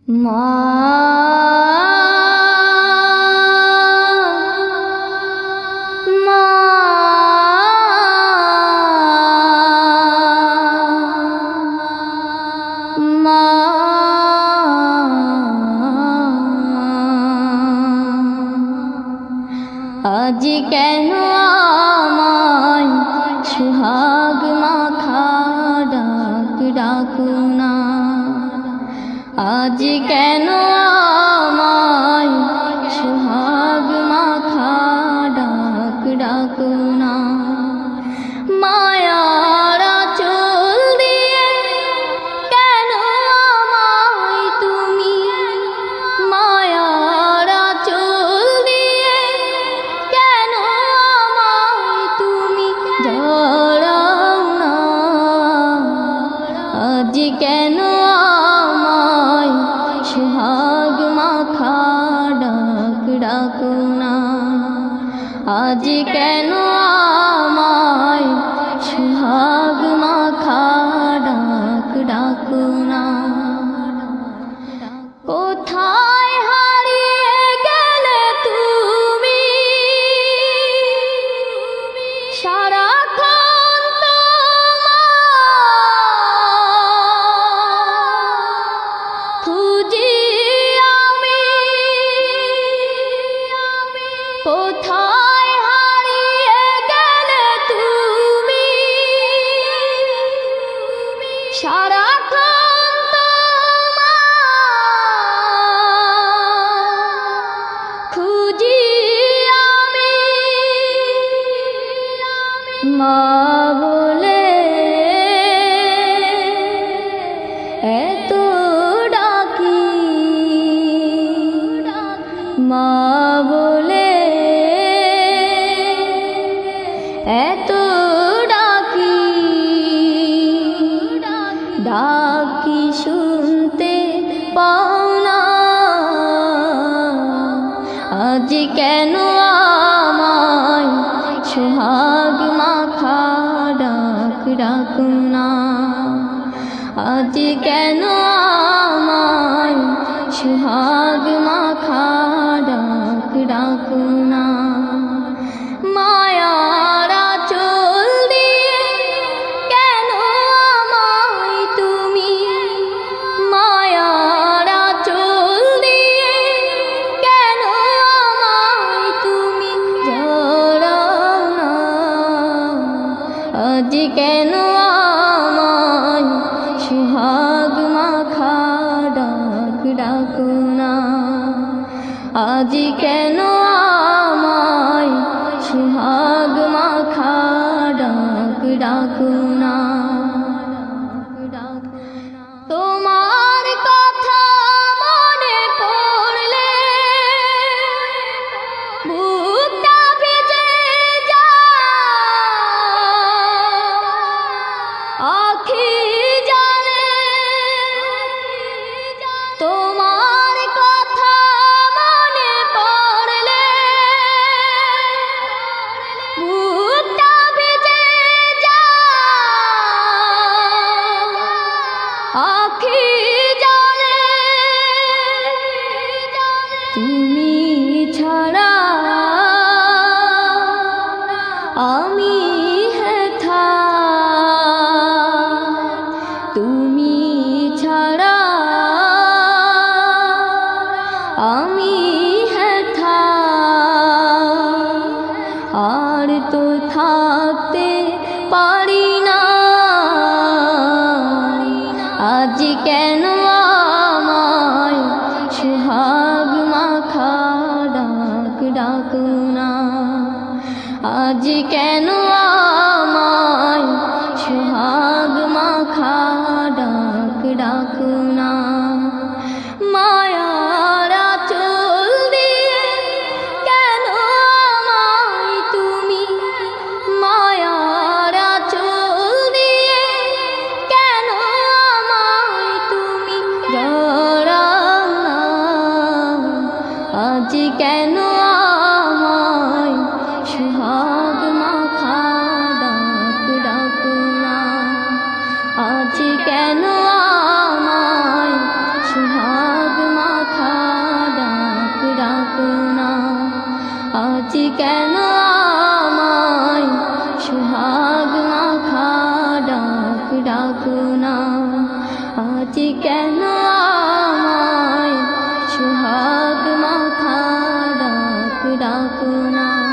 মা মা মা আজ কেন আমায় সুহাগ মাখা ডাক ডাকো না। আজ কেন আমায় সুহাগ মাখা ডাক ডাকো না। মায়ার আঁচল দিয়ে কেন আমায় তুমি, মায়ার আঁচল দিয়ে কেন আমায় তুমি জড়াও না। আজ কেন আমায় সুহাগ মাখা ডাক ডাকো না। আজ কেন আমায় সুহাগ মাখা ডাক ডাকো না। কোথায় হারিয়ে গেলে তুমি, সারাক্ষণ তোমায় খুঁজি আমি। কোথায় হারিয়ে গেলে তুমি, সারাক্ষণ তোমায় খুঁজি আমি। মা বলে এত ডাকি, মা বলে এত ডাকি, ডাকি শুনতে পাও না। আজ কেন আমায় সুহাগ মাখা ডাক ডাকো না। আজ কেন আমায় সুহাগ মাখা ডাক ডাকো না। মায়ার আঁচল দিয়ে কেন আমায় তুমি, মায়ার আঁচল দিয়ে কেন আমায় তুমি জড়াও না। আজ কেন আমায় সুহাগ মাখা ডাক ডাকো না। আজ কেন আমায় সুহাগ মাখা ডাক ডাকো না। তোমার কথা মনে পড়লে বুকটা ভিজে যায়, আখি জলে। তোমার কথা মনে পড়লে বুকটা ভিজে যায়, আখি জলে। তুমি ছাড়া আমি হেথা, তুমি ছাড়া আমি হেথা, আর তো থাকতে পারি না। আজ কেন আমায় সুহাগ মাখা ডাক ডাকো না। আজ কেন আমায় সুহাগ মাখা ডাক ডাকো না। মায়ার আঁচল দিয়ে কেন আমায় তুমি, মায়ার আঁচল দিয়ে কেন আমায় তুমি জড়াও না। আজ কেন আমায় সুহাগ মাখা ডাক ডাকো না। আজ কেন আমায় সুহাগ কেন আমায় সোহাগ মাখা ডাক ডাকো না, আজ কেন আমায় সোহাগ মাখা ডাক ডাকো না।